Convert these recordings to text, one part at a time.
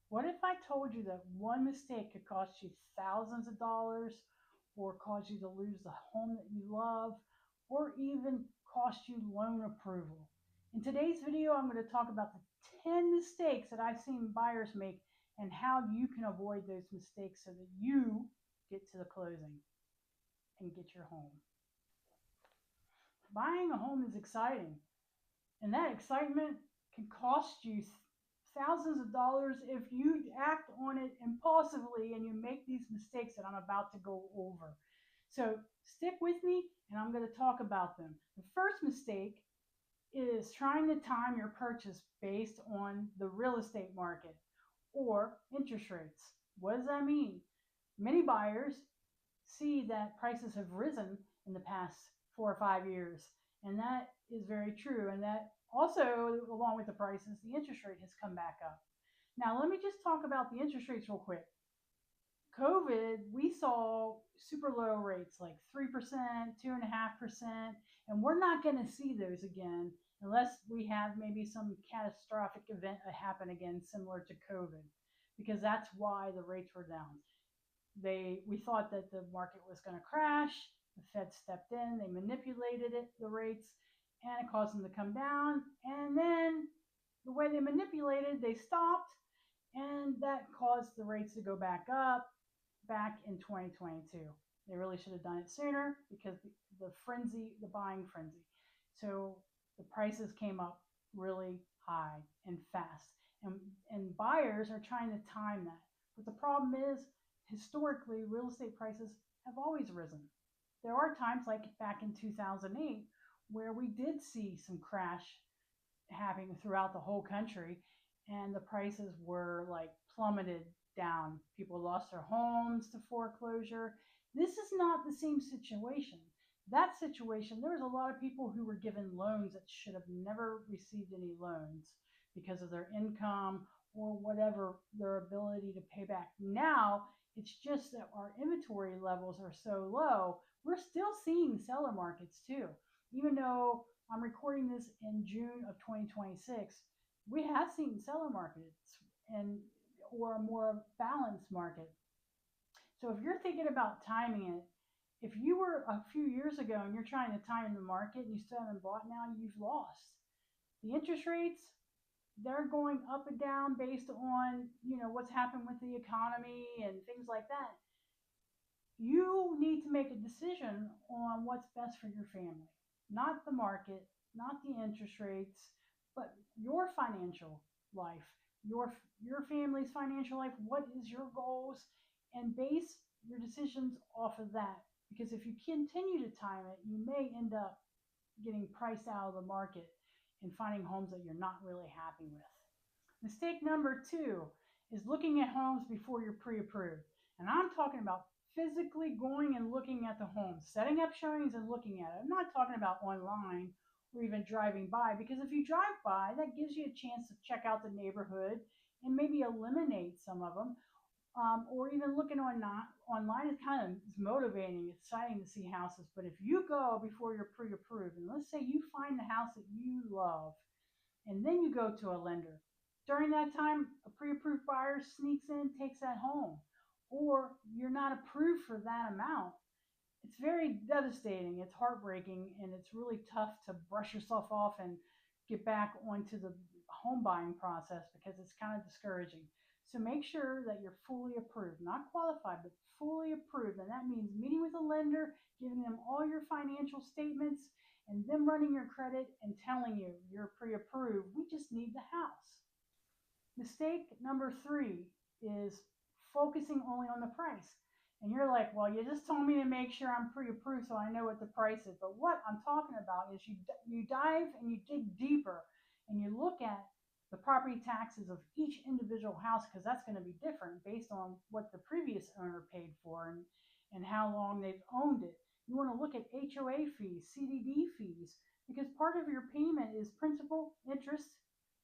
What if I told you that one mistake could cost you thousands of dollars, or cause you to lose the home that you love, or even cost you loan approval? In today's video, I'm going to talk about the 10 mistakes that I've seen buyers make and how you can avoid those mistakes so that you get to the closing and get your home. Buying a home is exciting, and that excitement can cost you thousands of dollars if you act on it impulsively and you make these mistakes that I'm about to go over. So stick with me and I'm going to talk about them. The first mistake is trying to time your purchase based on the real estate market or interest rates. What does that mean? Many buyers see that prices have risen in the past 4 or 5 years, and that is very true. And that also, along with the prices, the interest rate has come back up. Now, let me just talk about the interest rates real quick. COVID, we saw super low rates like 3%, 2.5%, and we're not going to see those again unless we have maybe some catastrophic event happen again, similar to COVID, because that's why the rates were down. We thought that the market was going to crash. The Fed stepped in, they manipulated the rates, and it caused them to come down. And then the way they manipulated, they stopped, and that caused the rates to go back up back in 2022. They really should have done it sooner because the frenzy, the buying frenzy. So the prices came up really high and fast. And buyers are trying to time that. But the problem is, historically, real estate prices have always risen. There are times like back in 2008 where we did see some crash happening throughout the whole country, and the prices were like plummeted down. People lost their homes to foreclosure. This is not the same situation. That situation, there was a lot of people who were given loans that should have never received any loans because of their income or whatever their ability to pay back. Now, it's just that our inventory levels are so low. We're still seeing seller markets too. Even though I'm recording this in June of 2026, we have seen seller markets and or a more balanced market. So if you're thinking about timing it, if you were a few years ago and you're trying to time the market and you still haven't bought now, you've lost. The interest rates, they're going up and down based on, what's happened with the economy and things like that. You need to make a decision on what's best for your family, not the market, not the interest rates, but your financial life, your family's financial life. What is your goals? And base your decisions off of that. Because if you continue to time it, you may end up getting priced out of the market and finding homes that you're not really happy with. Mistake number two is looking at homes before you're pre-approved. And I'm talking about physically going and looking at the home, setting up showings and looking at it. I'm not talking about online or even driving by, because if you drive by, that gives you a chance to check out the neighborhood and maybe eliminate some of them. Or even looking online is kind of motivating, exciting to see houses. But if you go before you're pre-approved, and let's say you find the house that you love, and then you go to a lender, during that time, a pre-approved buyer sneaks in, takes that home, or you're not approved for that amount. It's very devastating. It's heartbreaking, and it's really tough to brush yourself off and get back onto the home buying process because it's kind of discouraging. So make sure that you're fully approved, not qualified, but fully approved. And that means meeting with a lender, giving them all your financial statements, and them running your credit and telling you you're pre-approved. We just need the house. Mistake number three is focusing only on the price. And you're like, well, you just told me to make sure I'm pre-approved so I know what the price is. But what I'm talking about is you dive and you dig deeper and you look at the property taxes of each individual house, because that's going to be different based on what the previous owner paid for and how long they've owned it. You want to look at HOA fees, CDD fees, because part of your payment is principal, interest,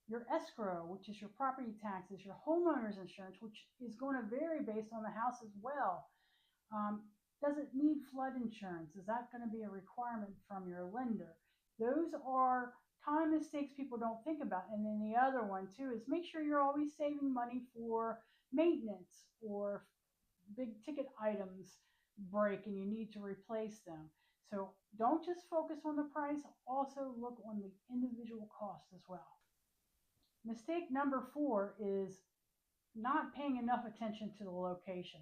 your escrow, which is your property taxes, your homeowner's insurance, which is going to vary based on the house as well. Does it need flood insurance? Is that going to be a requirement from your lender? Those are common mistakes people don't think about. And then the other one too is make sure you're always saving money for maintenance, or big ticket items break and you need to replace them. So don't just focus on the price, also look on the individual cost as well. Mistake number 4 is not paying enough attention to the location.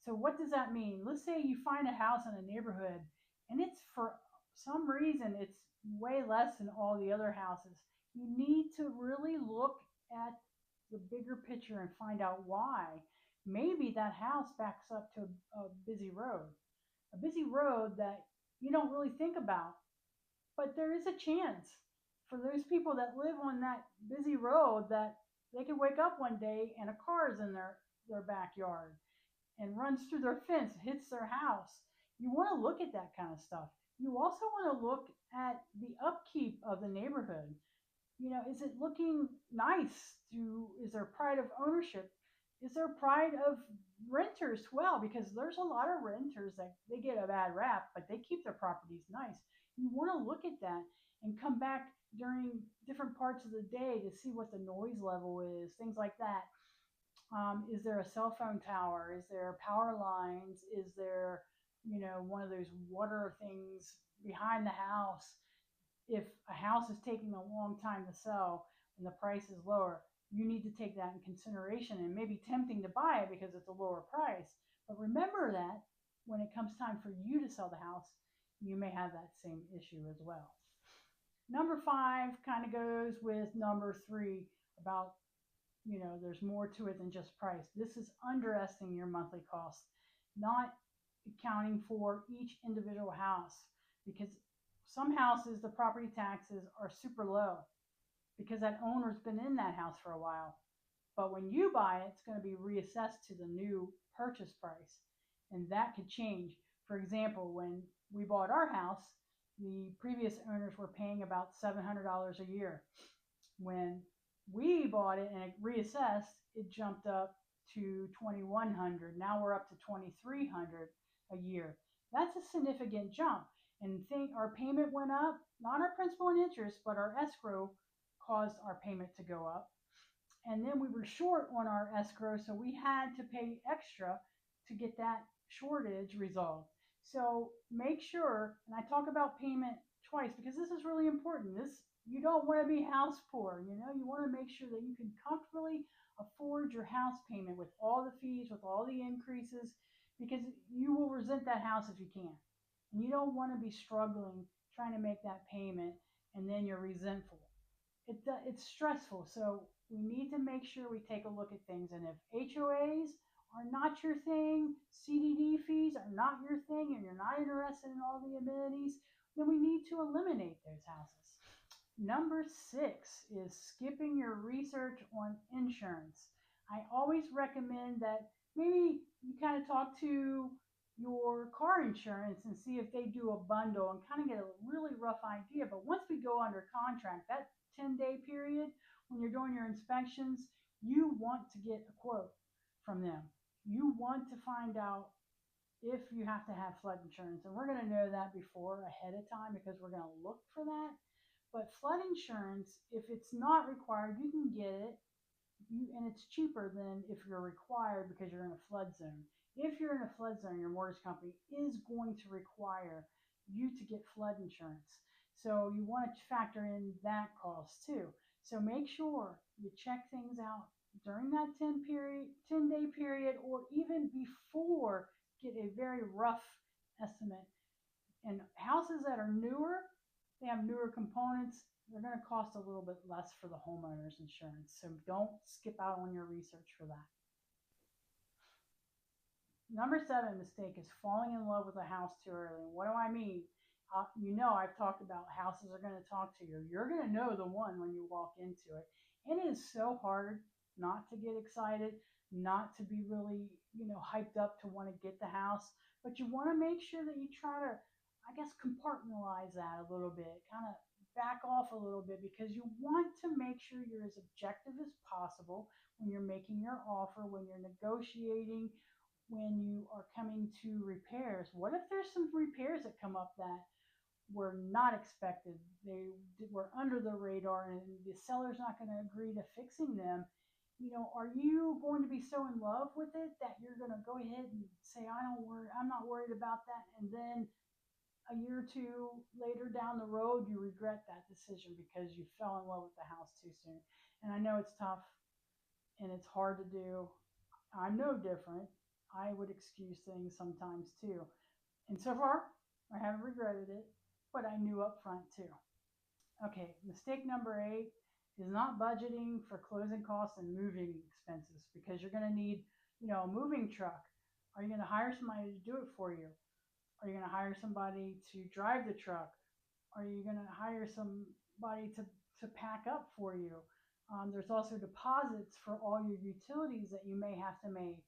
So what does that mean? Let's say you find a house in a neighborhood and it's, for some reason, it's way less than all the other houses. You need to really look at the bigger picture and find out why. Maybe that house backs up to a busy road, that you don't really think about. But there is a chance for those people that live on that busy road that they could wake up one day and a car is in their backyard and runs through their fence, hits their house. You want to look at that kind of stuff. You also want to look at the upkeep of the neighborhood. Is it looking nice? Is there pride of ownership? Is there pride of renters? Well, because there's a lot of renters that they get a bad rap, but they keep their properties nice. You want to look at that and come back during different parts of the day to see what the noise level is, things like that. Is there a cell phone tower? Is there power lines? Is there, one of those water things behind the house? If a house is taking a long time to sell and the price is lower, you need to take that in consideration, and maybe tempting to buy it because it's a lower price. But remember that when it comes time for you to sell the house, you may have that same issue as well. Number 5 kind of goes with number 3 about, there's more to it than just price. This is underestimating your monthly costs, not accounting for each individual house, because some houses, the property taxes are super low because that owner's been in that house for a while. But when you buy it, it's going to be reassessed to the new purchase price, and that could change. For example, when we bought our house, the previous owners were paying about $700 a year. When we bought it and it reassessed, it jumped up to $2,100. Now we're up to $2,300 a year. That's a significant jump. And our payment went up, not our principal and interest, but our escrow caused our payment to go up. And then we were short on our escrow, so we had to pay extra to get that shortage resolved. So make sure, and I talk about payment twice because this is really important. You don't want to be house poor. You want to make sure that you can comfortably afford your house payment with all the fees, with all the increases, because you will resent that house if you can't. And you don't want to be struggling trying to make that payment and then you're resentful. It's stressful. So we need to make sure we take a look at things. And if HOAs are not your thing, CDD fees are not your thing, and you're not interested in all the amenities, then we need to eliminate those houses. Number 6 is skipping your research on insurance. I always recommend that maybe you kind of talk to your car insurance and see if they do a bundle and kind of get a really rough idea. But once we go under contract, that 10-day period when you're doing your inspections, you want to get a quote from them. You want to find out if you have to have flood insurance. And we're going to know that ahead of time because we're going to look for that. But flood insurance, if it's not required, you can get it. And it's cheaper than if you're required because you're in a flood zone. If you're in a flood zone, your mortgage company is going to require you to get flood insurance. So you want to factor in that cost too. So make sure you check things out during that 10-day period, or even before, get a very rough estimate. And houses that are newer, they have newer components, they're going to cost a little bit less for the homeowner's insurance. So don't skip out on your research for that. Number 7 mistake is falling in love with a house too early. And what do I mean? I've talked about houses are going to talk to you. You're going to know the one when you walk into it. And it is so hard not to get excited, not to be really, hyped up to want to get the house. But you want to make sure that you try to, compartmentalize that a little bit, kind of back off a little bit, because you want to make sure you're as objective as possible when you're making your offer, when you're negotiating, when you are coming to repairs. What if there's some repairs that come up that were not expected. They were under the radar, and the seller's not going to agree to fixing them. Are you going to be so in love with it that you're going to go ahead and say, I'm not worried about that, and then a year or two later down the road, you regret that decision because you fell in love with the house too soon? And I know it's tough and it's hard to do. I'm no different. I would excuse things sometimes too. And so far, I haven't regretted it, but I knew up front too. Okay, mistake number 8 is not budgeting for closing costs and moving expenses, because you're going to need, a moving truck. Are you going to hire somebody to do it for you? Are you going to hire somebody to drive the truck? Are you going to hire somebody to pack up for you? There's also deposits for all your utilities that you may have to make.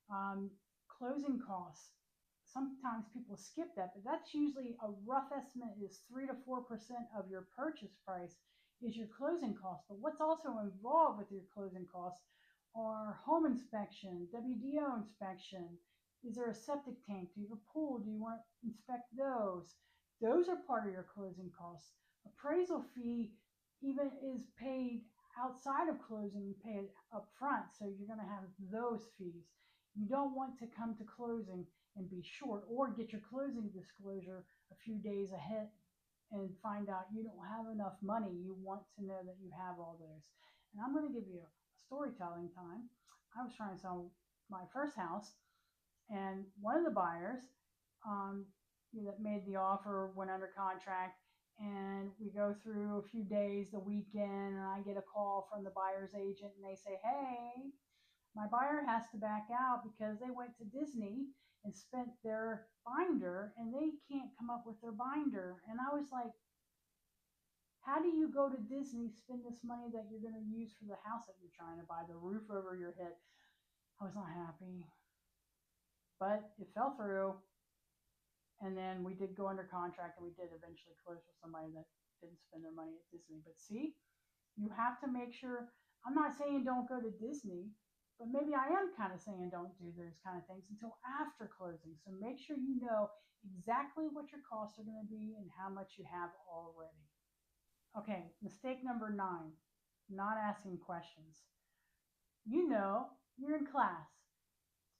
Um, Closing costs. Sometimes people skip that, but that's usually a rough estimate, is 3 to 4% of your purchase price is your closing cost. But what's also involved with your closing costs are home inspection, WDO inspection. Is there a septic tank? Do you have a pool? Do you want to inspect those? Those are part of your closing costs. Appraisal fee even is paid outside of closing. You pay it up front, so you're going to have those fees. You don't want to come to closing and be short, or get your closing disclosure a few days ahead and find out you don't have enough money. You want to know that you have all those. And I'm going to give you a storytelling time. I was trying to sell my first house, and one of the buyers that made the offer went under contract, and we go through a few days, the weekend, and I get a call from the buyer's agent, and they say, hey, my buyer has to back out because they went to Disney and spent their binder, and they can't come up with their binder. And I was like, how do you go to Disney, spend this money that you're going to use for the house that you're trying to buy, the roof over your head? I was not happy, but it fell through. And then we did go under contract, and we did eventually close with somebody that didn't spend their money at Disney. But see, you have to make sure. I'm not saying don't go to Disney, but maybe I am kind of saying don't do those kind of things until after closing. So make sure you know exactly what your costs are going to be and how much you have already. Okay, mistake number 9, not asking questions. You're in class.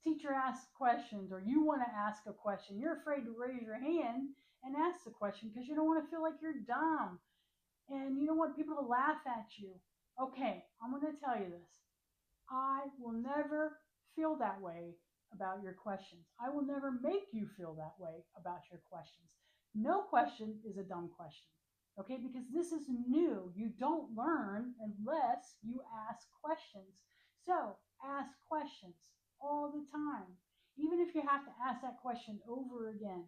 Teacher asks questions, or you want to ask a question. You're afraid to raise your hand and ask the question because you don't want to feel like you're dumb, and you don't want people to laugh at you. Okay, I'm going to tell you this. I will never feel that way about your questions. I will never make you feel that way about your questions. No question is a dumb question, okay? Because this is new. You don't learn unless you ask questions. So ask questions all the time. Even if you have to ask that question over again,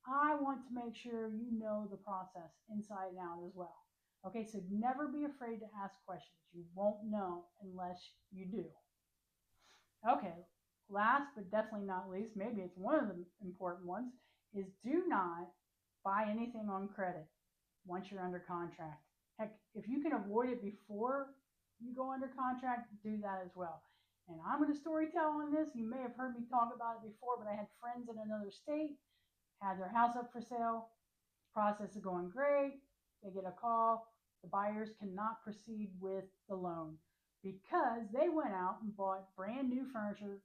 I want to make sure you know the process inside and out as well. Okay, so never be afraid to ask questions. You won't know unless you do. Okay, last but definitely not least, maybe it's one of the important ones, is do not buy anything on credit once you're under contract. Heck, if you can avoid it before you go under contract, do that as well. And I'm going to storytell on this. You may have heard me talk about it before, but I had friends in another state, had their house up for sale. Process is going great. They get a call. The buyers cannot proceed with the loan because they went out and bought brand new furniture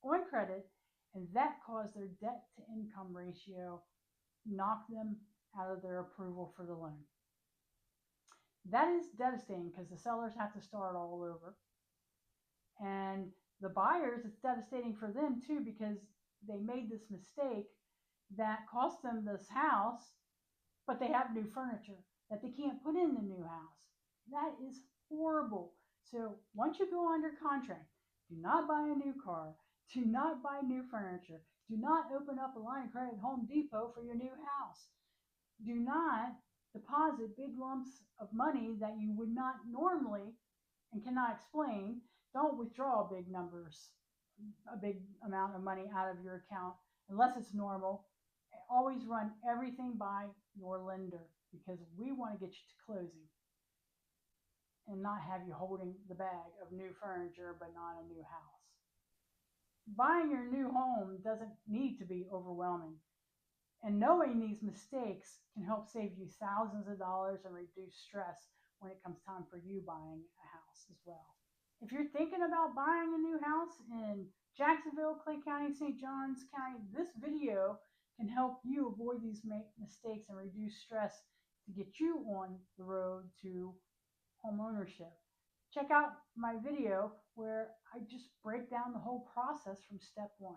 on credit, and that caused their debt to income ratio, knocked them out of their approval for the loan. That is devastating because the sellers have to start all over. And the buyers, it's devastating for them too, because they made this mistake that cost them this house, but they have new furniture that they can't put in the new house. That is horrible. So once you go under contract, do not buy a new car. Do not buy new furniture. Do not open up a line of credit at Home Depot for your new house. Do not deposit big lumps of money that you would not normally and cannot explain. Don't withdraw big numbers, a big amount of money out of your account unless it's normal. Always run everything by your lender, because we want to get you to closing and not have you holding the bag of new furniture but not a new house. Buying your new home doesn't need to be overwhelming. And knowing these mistakes can help save you thousands of dollars and reduce stress when it comes time for you buying a house as well. If you're thinking about buying a new house in Jacksonville, Clay County, St. Johns County, this video can help you avoid these mistakes and reduce stress to get you on the road to home ownership. Check out my video where I just break down the whole process from step one.